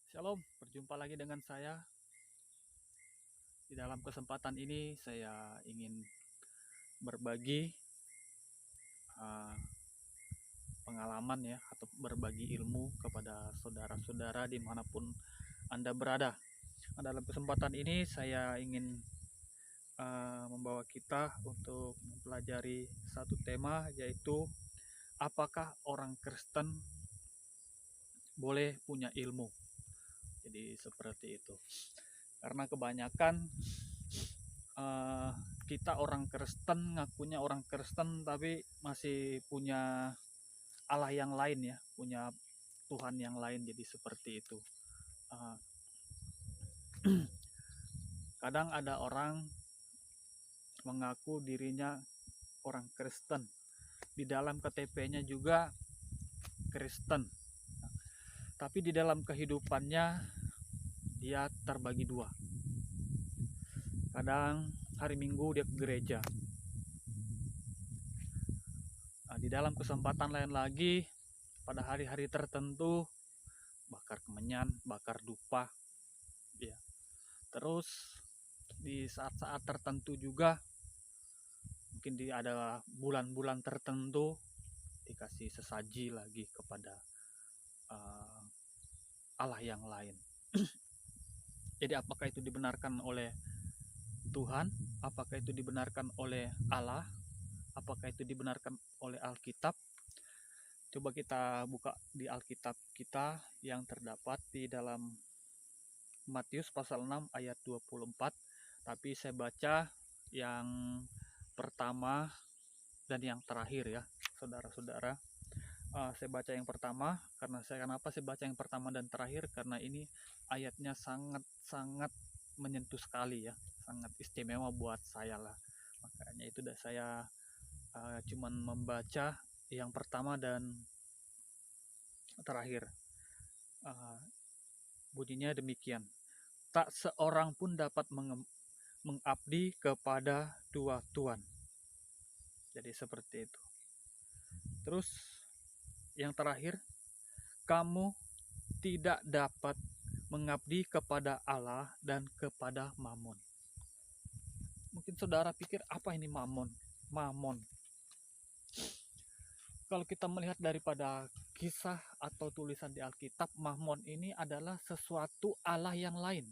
Shalom, berjumpa lagi dengan saya. Di dalam kesempatan ini saya ingin berbagi uh, pengalaman ya, atau berbagi ilmu kepada saudara-saudara dimanapun Anda berada. Nah, dalam kesempatan ini saya ingin membawa kita untuk mempelajari satu tema, yaitu apakah orang Kristen boleh punya ilmu. Jadi seperti itu. Karena kebanyakan uh, kita orang Kristen, ngakunya orang Kristen tapi masih punya Allah yang lain ya, punya Tuhan yang lain, jadi seperti itu. Uh, Kadang ada orang mengaku dirinya orang Kristen, di dalam KTP-nya juga Kristen, tapi di dalam kehidupannya dia terbagi dua. Kadang hari Minggu dia ke gereja. Nah, di dalam kesempatan lain lagi, pada hari-hari tertentu bakar kemenyan, bakar dupa, ya. Terus di saat-saat tertentu juga, mungkin ada bulan-bulan tertentu dikasih sesaji lagi kepada uh, Allah yang lain. Jadi apakah itu dibenarkan oleh Tuhan? Apakah itu dibenarkan oleh Allah? Apakah itu dibenarkan oleh Alkitab? Coba kita buka di Alkitab kita yang terdapat di dalam Matius pasal 6 ayat 24. Tapi saya baca yang pertama dan yang terakhir ya, saudara-saudara. Saya baca yang pertama kenapa saya baca yang pertama dan terakhir, karena ini ayatnya sangat menyentuh sekali ya, sangat istimewa buat saya lah. Makanya itu saya cuman membaca yang pertama dan terakhir. Bunyinya demikian: tak seorang pun dapat mengabdi kepada dua tuan. Jadi seperti itu. Terus yang terakhir, kamu tidak dapat mengabdi kepada Allah dan kepada Mammon. Mungkin saudara pikir, apa ini Mammon? Mammon. Kalau kita melihat daripada kisah atau tulisan di Alkitab, Mammon ini adalah sesuatu Allah yang lain,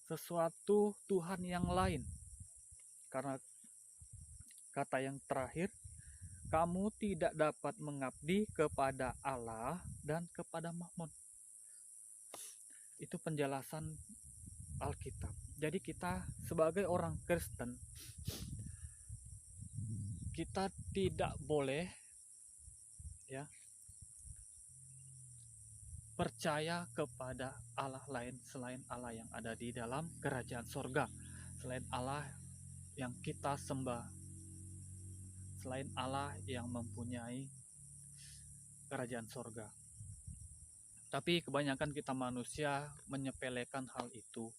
sesuatu Tuhan yang lain. Karena kata yang terakhir, kamu tidak dapat mengabdi kepada Allah dan kepada Mammon. Itu penjelasan Alkitab. Jadi kita sebagai orang Kristen, kita tidak boleh ya percaya kepada Allah lain selain Allah yang ada di dalam kerajaan sorga, selain Allah yang kita sembah, selain Allah yang mempunyai kerajaan sorga. Tapi kebanyakan kita manusia menyepelekan hal itu.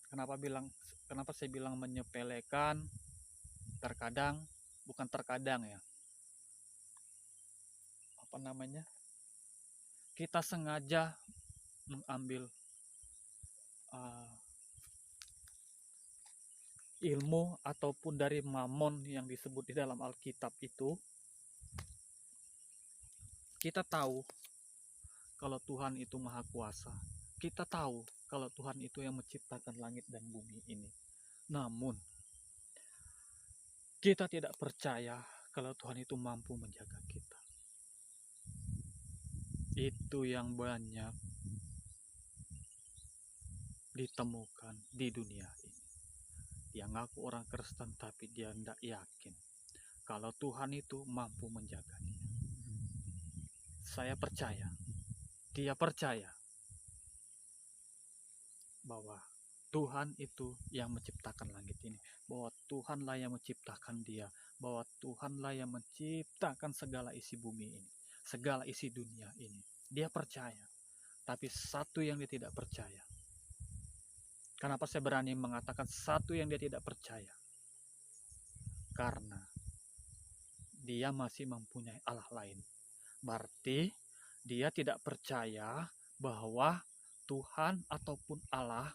Kenapa saya bilang menyepelekan? Terkadang, bukan terkadang ya, kita sengaja mengambil ilmu ataupun dari Mammon yang disebut di dalam Alkitab itu. Kita tahu kalau Tuhan itu maha kuasa, kita tahu kalau Tuhan itu yang menciptakan langit dan bumi ini. Namun kita tidak percaya kalau Tuhan itu mampu menjaga kita. Itu yang banyak ditemukan di dunia ini. Dia ngaku orang Kristen tapi dia tidak yakin kalau Tuhan itu mampu menjaga dia. Saya percaya, dia percaya bahwa Tuhan itu yang menciptakan langit ini, bahwa Tuhanlah yang menciptakan dia, bahwa Tuhanlah yang menciptakan segala isi bumi ini, segala isi dunia ini. Dia percaya. Tapi satu yang dia tidak percaya. Kenapa saya berani mengatakan satu yang dia tidak percaya? Karena dia masih mempunyai Allah lain. Berarti dia tidak percaya bahwa Tuhan ataupun Allah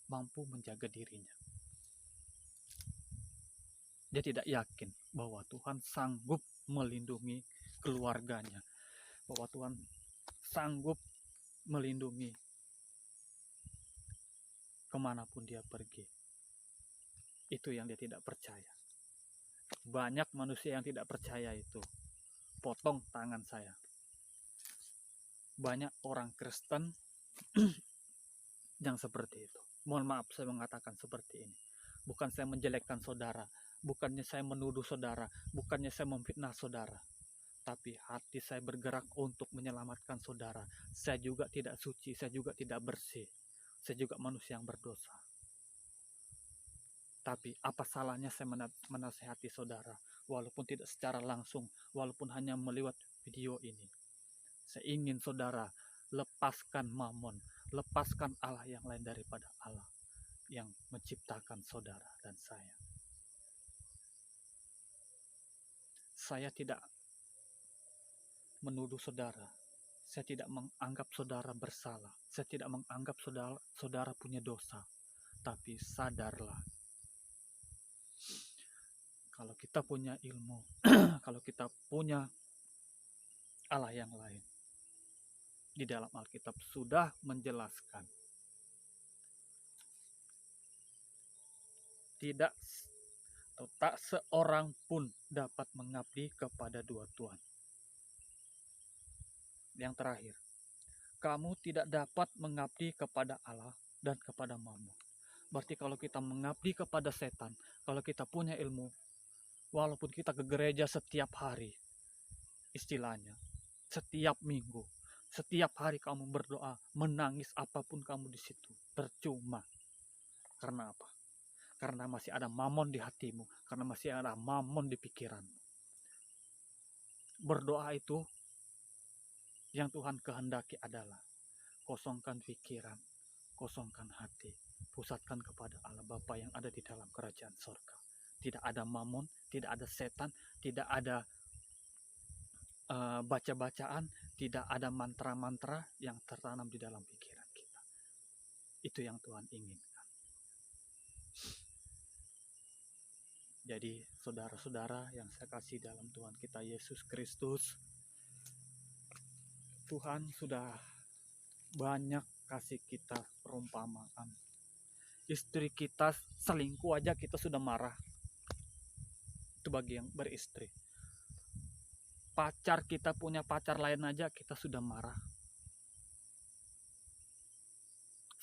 mampu menjaga dirinya. Dia tidak yakin bahwa Tuhan sanggup melindungi keluarganya, bahwa Tuhan sanggup melindungi kemanapun dia pergi. Itu yang dia tidak percaya. Banyak manusia yang tidak percaya itu. Potong tangan saya. Banyak orang Kristen yang seperti itu. Mohon maaf saya mengatakan seperti ini. Bukan saya menjelekkan saudara, bukannya saya menuduh saudara, bukannya saya memfitnah saudara. Tapi hati saya bergerak untuk menyelamatkan saudara. Saya juga tidak suci, saya juga tidak bersih. Saya juga manusia yang berdosa. Tapi apa salahnya saya menasehati saudara, walaupun tidak secara langsung, walaupun hanya melewat video ini. Saya ingin saudara lepaskan mamon, lepaskan Allah yang lain daripada Allah yang menciptakan saudara dan saya. Saya tidak menuduh saudara, saya tidak menganggap saudara bersalah, saya tidak menganggap saudara punya dosa, tapi sadarlah, kalau kita punya ilmu, kalau kita punya Allah yang lain, di dalam Alkitab sudah menjelaskan, tidak atau tak seorang pun dapat mengabdi kepada dua Tuhan. Yang terakhir, kamu tidak dapat mengabdi kepada Allah dan kepada Mammon. Berarti kalau kita mengabdi kepada setan, kalau kita punya ilmu, walaupun kita ke gereja setiap hari, istilahnya, setiap minggu, setiap hari kamu berdoa, menangis apapun kamu di situ, percuma. Karena apa? Karena masih ada mamon di hatimu, karena masih ada mamon di pikiranmu. Berdoa itu yang Tuhan kehendaki adalah kosongkan pikiran, kosongkan hati, pusatkan kepada Allah Bapa yang ada di dalam kerajaan sorga. Tidak ada mamon, tidak ada setan, tidak ada baca-bacaan, tidak ada mantra-mantra yang tertanam di dalam pikiran kita. Itu yang Tuhan inginkan. Jadi saudara-saudara yang saya kasih dalam Tuhan kita Yesus Kristus, Tuhan sudah banyak kasih kita perumpamaan. Istri kita selingkuh aja kita sudah marah. Itu bagi yang beristri. Pacar kita punya pacar lain aja kita sudah marah.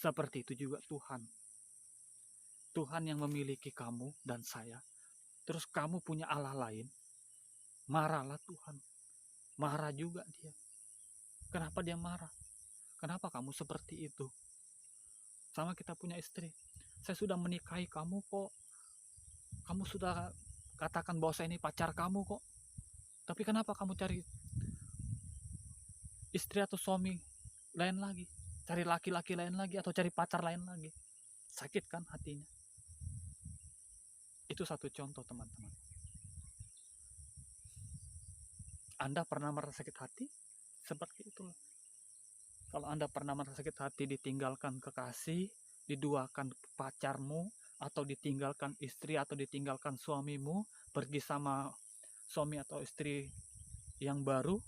Seperti itu juga Tuhan. Tuhan yang memiliki kamu dan saya. Terus kamu punya Allah lain. Marahlah Tuhan. Marah juga dia. Kenapa dia marah? Kenapa kamu seperti itu? Sama kita punya istri. Saya sudah menikahi kamu kok. Kamu sudah katakan bahwa saya ini pacar kamu kok. Tapi kenapa kamu cari istri atau suami lain lagi? Cari laki-laki lain lagi atau cari pacar lain lagi? Sakit kan hatinya? Itu satu contoh teman-teman. Anda pernah merasa sakit hati? Seperti itulah. Kalau Anda pernah merasa sakit hati ditinggalkan kekasih, diduakan pacarmu, atau ditinggalkan istri atau ditinggalkan suamimu, pergi sama suami atau istri yang baru,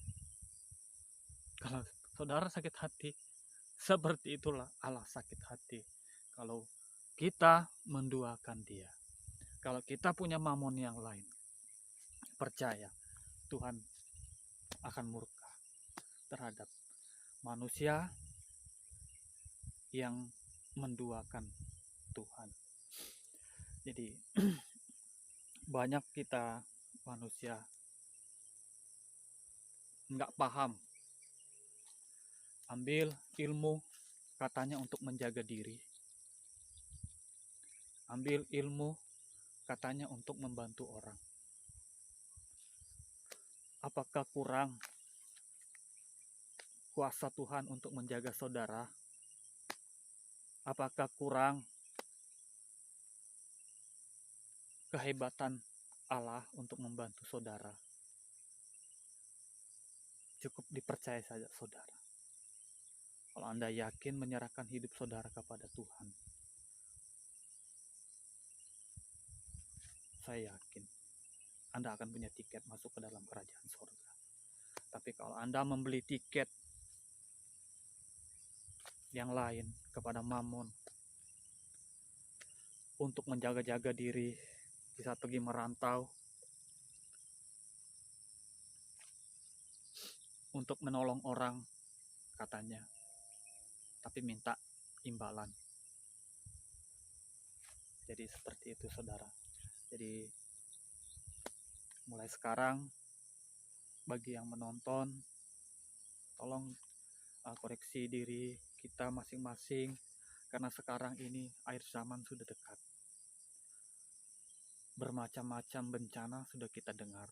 kalau saudara sakit hati, seperti itulah Allah sakit hati. Kalau kita menduakan dia, kalau kita punya mamon yang lain, percaya Tuhan akan murka terhadap manusia yang menduakan Tuhan. Jadi banyak kita manusia nggak paham. Ambil ilmu katanya untuk menjaga diri. Ambil ilmu katanya untuk membantu orang. Apakah kurang kuasa Tuhan untuk menjaga saudara? Apakah kurang kehebatan Allah untuk membantu saudara? Cukup dipercaya saja saudara. Kalau Anda yakin menyerahkan hidup saudara kepada Tuhan, saya yakin Anda akan punya tiket masuk ke dalam kerajaan surga. Tapi kalau Anda membeli tiket yang lain kepada Mammon untuk menjaga-jaga diri di saat pergi merantau, untuk menolong orang katanya, tapi minta imbalan. Jadi seperti itu saudara. Jadi mulai sekarang bagi yang menonton, tolong koreksi diri kita masing-masing, karena sekarang ini akhir zaman sudah dekat. Bermacam-macam bencana sudah kita dengar,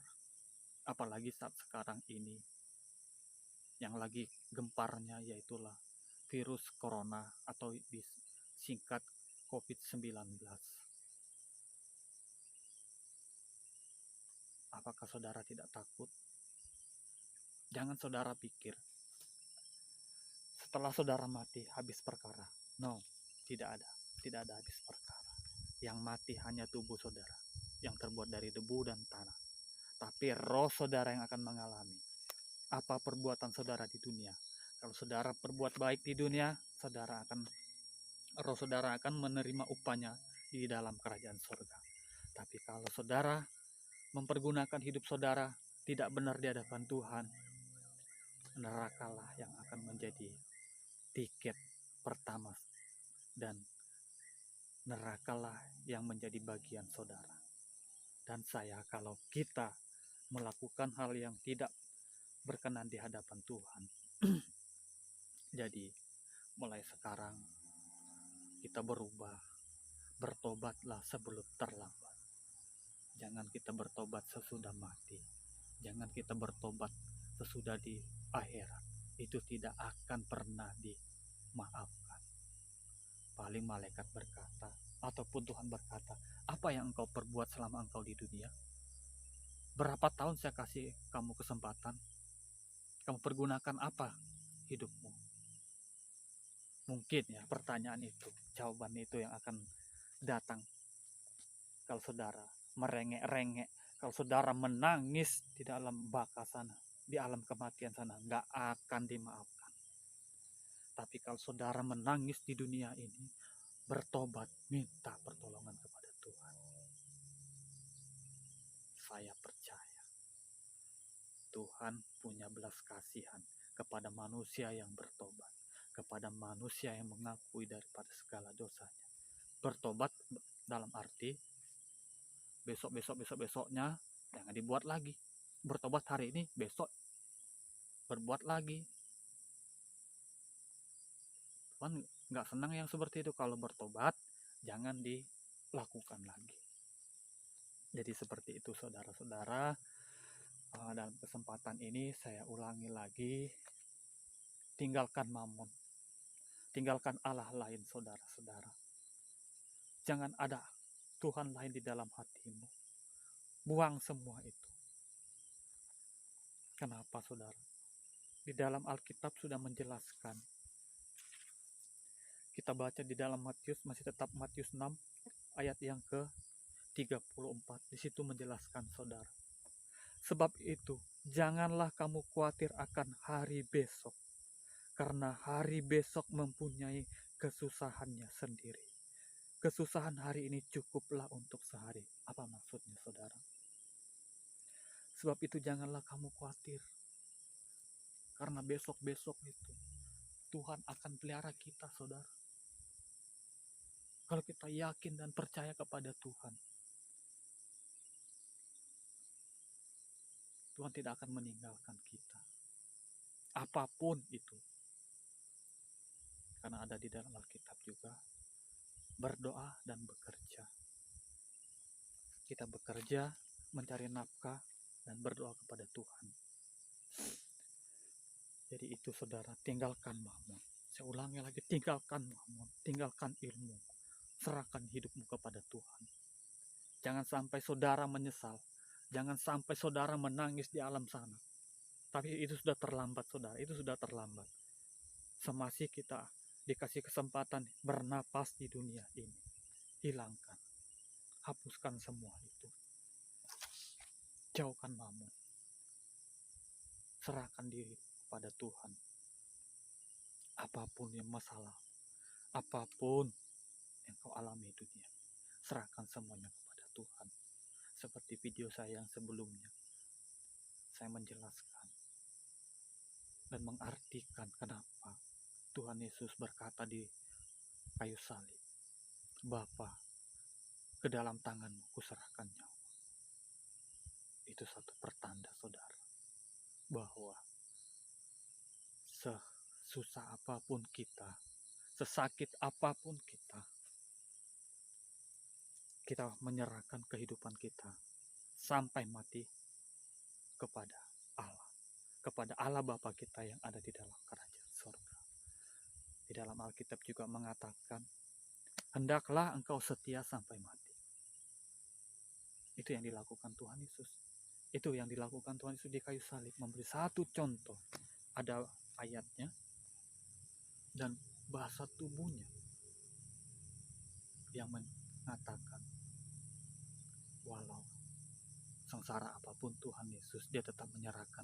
apalagi saat sekarang ini yang lagi gemparnya yaitulah virus corona atau disingkat COVID-19. Apakah saudara tidak takut? Jangan saudara pikir setelah saudara mati habis perkara. No, tidak ada habis perkara. Yang mati hanya tubuh saudara yang terbuat dari debu dan tanah. Tapi roh saudara yang akan mengalami apa perbuatan saudara di dunia. Kalau saudara berbuat baik di dunia, roh saudara akan menerima upahnya di dalam kerajaan surga. Tapi kalau saudara mempergunakan hidup saudara tidak benar di hadapan Tuhan, nerakalah yang akan menjadi tiket pertama, dan nerakalah yang menjadi bagian saudara dan saya kalau kita melakukan hal yang tidak berkenan di hadapan Tuhan. Jadi mulai sekarang kita berubah, bertobatlah sebelum terlambat. Jangan kita bertobat sesudah mati, jangan kita bertobat sesudah di akhirat. Itu tidak akan pernah dimaafkan. Paling malaikat berkata, ataupun Tuhan berkata, apa yang engkau perbuat selama engkau di dunia? Berapa tahun saya kasih kamu kesempatan? Kamu pergunakan apa hidupmu? Mungkin ya pertanyaan itu, jawaban itu yang akan datang kalau saudara merengek-rengek, kalau saudara menangis di dalam baka sana, di alam kematian sana, nggak akan dimaafkan. Tapi kalau saudara menangis di dunia ini, bertobat, minta pertolongan kepada Tuhan, saya percaya Tuhan punya belas kasihan kepada manusia yang bertobat, kepada manusia yang mengakui daripada segala dosanya. Bertobat dalam arti besoknya jangan dibuat lagi. Bertobat hari ini, besok berbuat lagi. Tuhan nggak senang yang seperti itu. Kalau bertobat, jangan dilakukan lagi. Jadi seperti itu saudara-saudara. Dalam kesempatan ini saya ulangi lagi, tinggalkan Mammon, tinggalkan Allah lain saudara-saudara. Jangan ada Tuhan lain di dalam hatimu. Buang semua itu. Kenapa saudara? Di dalam Alkitab sudah menjelaskan. Kita baca di dalam Matius, masih tetap Matius 6 ayat yang ke-34. Di situ menjelaskan saudara. Sebab itu, janganlah kamu khawatir akan hari besok, karena hari besok mempunyai kesusahannya sendiri. Kesusahan hari ini cukuplah untuk sehari. Apa maksudnya saudara? Sebab itu janganlah kamu khawatir, karena besok-besok itu Tuhan akan pelihara kita saudara. Kalau kita yakin dan percaya kepada Tuhan, Tuhan tidak akan meninggalkan kita. Apapun itu. Karena ada di dalam Alkitab juga, berdoa dan bekerja. Kita bekerja, mencari nafkah, dan berdoa kepada Tuhan. Jadi itu saudara, tinggalkan Mammon. Saya ulangi lagi, tinggalkan Mammon, tinggalkan ilmu. Serahkan hidupmu kepada Tuhan. Jangan sampai saudara menyesal. Jangan sampai saudara menangis di alam sana. Tapi itu sudah terlambat saudara, itu sudah terlambat. Semasih kita dikasih kesempatan bernapas di dunia ini, hilangkan, hapuskan semua itu. Jauhkan mamon. Serahkan diri pada Tuhan. Apapun yang masalah, apapun yang kau alami di dunia, serahkan semuanya kepada Tuhan. Seperti video saya yang sebelumnya, saya menjelaskan dan mengartikan kenapa Tuhan Yesus berkata di kayu salib, Bapa, ke dalam tanganmu kuserahkan nyawa. Itu satu pertanda, saudara, bahwa sesusah apapun kita, sesakit apapun kita menyerahkan kehidupan kita sampai mati kepada Allah. Kepada Allah Bapa kita yang ada di dalam kerajaan surga. Di dalam Alkitab juga mengatakan, hendaklah engkau setia sampai mati. Itu yang dilakukan Tuhan Yesus. Itu yang dilakukan Tuhan Yesus di kayu salib. Memberi satu contoh. Ada ayatnya. Dan bahasa tubuhnya. Yang mengatakan, walau sengsara apapun Tuhan Yesus, dia tetap menyerahkan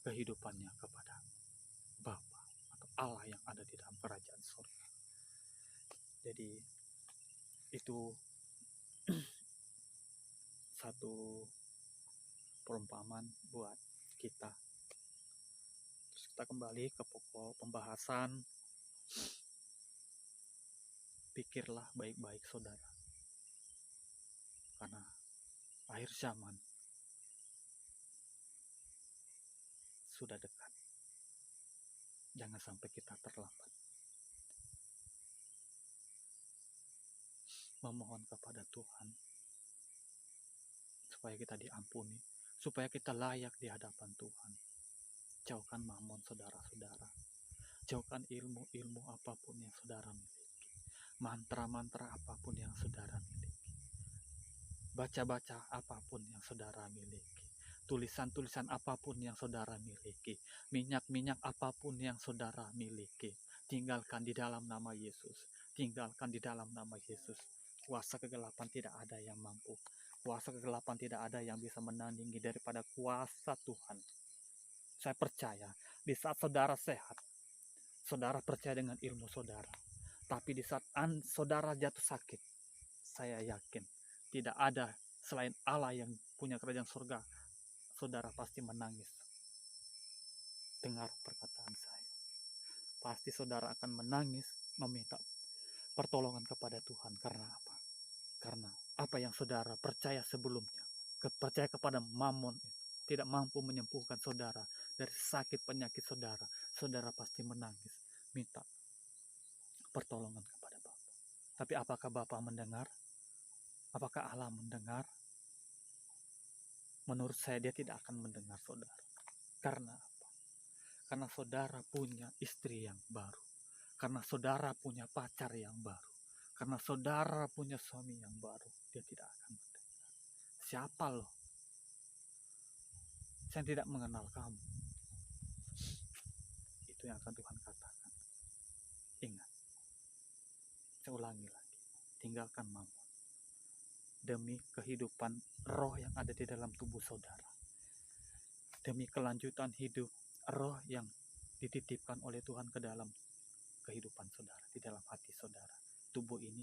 kehidupannya kepada Bapa atau Allah yang ada di dalam kerajaan surga. Jadi itu satu perumpamaan buat kita. Terus kita kembali ke pokok pembahasan. Pikirlah baik-baik, saudara, karena akhir zaman sudah dekat. Jangan sampai kita terlambat. Memohon kepada Tuhan supaya kita diampuni, supaya kita layak di hadapan Tuhan. Jauhkan mamon, saudara-saudara. Jauhkan ilmu-ilmu apapun yang saudara miliki. Mantra-mantra apapun yang saudara miliki. Baca-baca apapun yang saudara miliki. Tulisan-tulisan apapun yang saudara miliki. Minyak-minyak apapun yang saudara miliki. Tinggalkan di dalam nama Yesus. Tinggalkan di dalam nama Yesus. Kuasa kegelapan tidak ada yang mampu. Kuasa kegelapan tidak ada yang bisa menandingi daripada kuasa Tuhan. Saya percaya di saat saudara sehat, saudara percaya dengan ilmu saudara. Tapi di saat saudara jatuh sakit, saya yakin tidak ada selain Allah yang punya kerajaan surga. Saudara pasti menangis. Dengar perkataan saya. Pasti saudara akan menangis, meminta pertolongan kepada Tuhan. Karena apa? Karena apa yang saudara percaya sebelumnya, percaya kepada mamon itu, tidak mampu menyembuhkan saudara dari sakit penyakit saudara. Saudara pasti menangis, minta pertolongan kepada Bapa. Tapi apakah Bapa mendengar? Apakah Allah mendengar? Menurut saya dia tidak akan mendengar saudara. Karena apa? Karena saudara punya istri yang baru. Karena saudara punya pacar yang baru. Karena saudara punya suami yang baru. Dia tidak akan mendengar. Siapa loh? Saya tidak mengenal kamu. Itu yang akan Tuhan katakan. Ingat. Saya ulangi lagi. Tinggalkan mamon. Demi kehidupan roh yang ada di dalam tubuh saudara. Demi kelanjutan hidup roh yang dititipkan oleh Tuhan ke dalam kehidupan saudara, di dalam hati saudara. Tubuh ini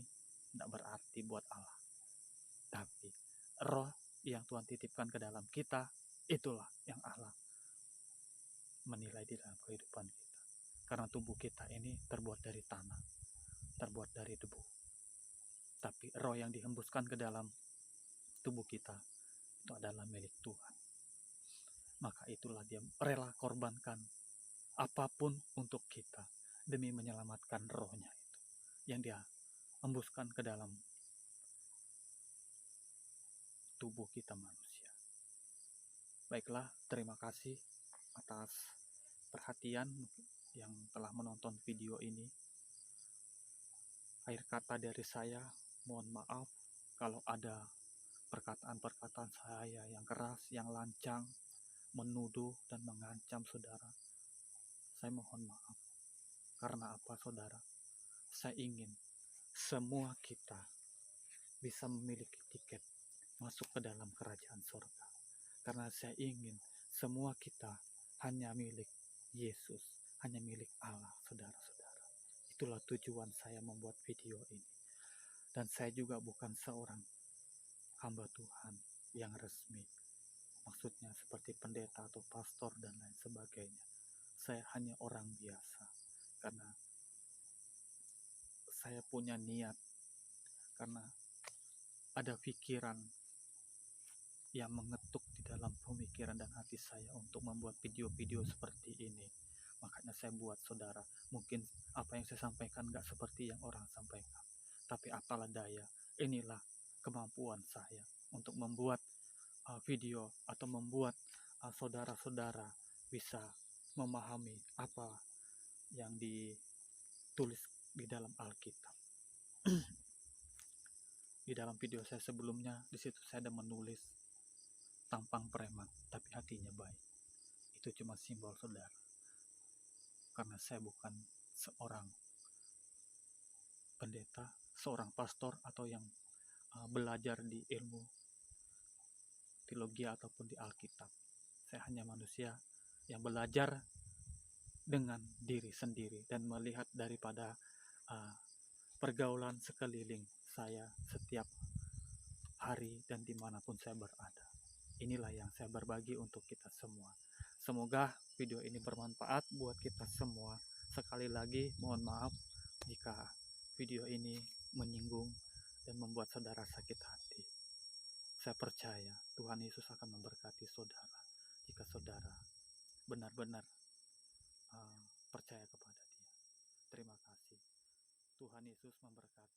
tidak berarti buat Allah. Tapi roh yang Tuhan titipkan ke dalam kita, itulah yang Allah menilai di dalam kehidupan kita. Karena tubuh kita ini terbuat dari tanah, terbuat dari debu. Tapi roh yang dihembuskan ke dalam tubuh kita, itu adalah milik Tuhan. Maka itulah dia rela korbankan apapun untuk kita, demi menyelamatkan rohnya itu, yang dia hembuskan ke dalam tubuh kita manusia. Baiklah, terima kasih atas perhatian yang telah menonton video ini. Akhir kata dari saya, mohon maaf kalau ada perkataan-perkataan saya yang keras, yang lancang, menuduh dan mengancam saudara. Saya mohon maaf. Karena apa, saudara? Saya ingin semua kita bisa memiliki tiket masuk ke dalam kerajaan surga. Karena saya ingin semua kita hanya milik Yesus, hanya milik Allah, saudara-saudara. Itulah tujuan saya membuat video ini. Dan saya juga bukan seorang hamba Tuhan yang resmi. Maksudnya seperti pendeta atau pastor dan lain sebagainya. Saya hanya orang biasa. Karena saya punya niat, karena ada pikiran yang mengetuk di dalam pemikiran dan hati saya untuk membuat video-video seperti ini. Makanya saya buat, saudara. Mungkin apa yang saya sampaikan gak seperti yang orang sampaikan. Tapi apalah daya, inilah kemampuan saya untuk membuat video atau membuat saudara-saudara bisa memahami apa yang ditulis di dalam Alkitab. Di dalam video saya sebelumnya, di situ saya ada menulis tampang preman, tapi hatinya baik. Itu cuma simbol, saudara. Karena saya bukan seorang pendeta, seorang pastor, atau yang belajar di ilmu teologi ataupun di Alkitab. Saya hanya manusia yang belajar dengan diri sendiri dan melihat daripada pergaulan sekeliling saya setiap hari dan dimanapun saya berada. Inilah yang saya berbagi untuk kita semua. Semoga video ini bermanfaat buat kita semua. Sekali lagi mohon maaf jika video ini menyinggung dan membuat saudara sakit hati. Saya percaya Tuhan Yesus akan memberkati saudara jika saudara benar-benar percaya kepada Dia. Terima kasih. Tuhan Yesus memberkati.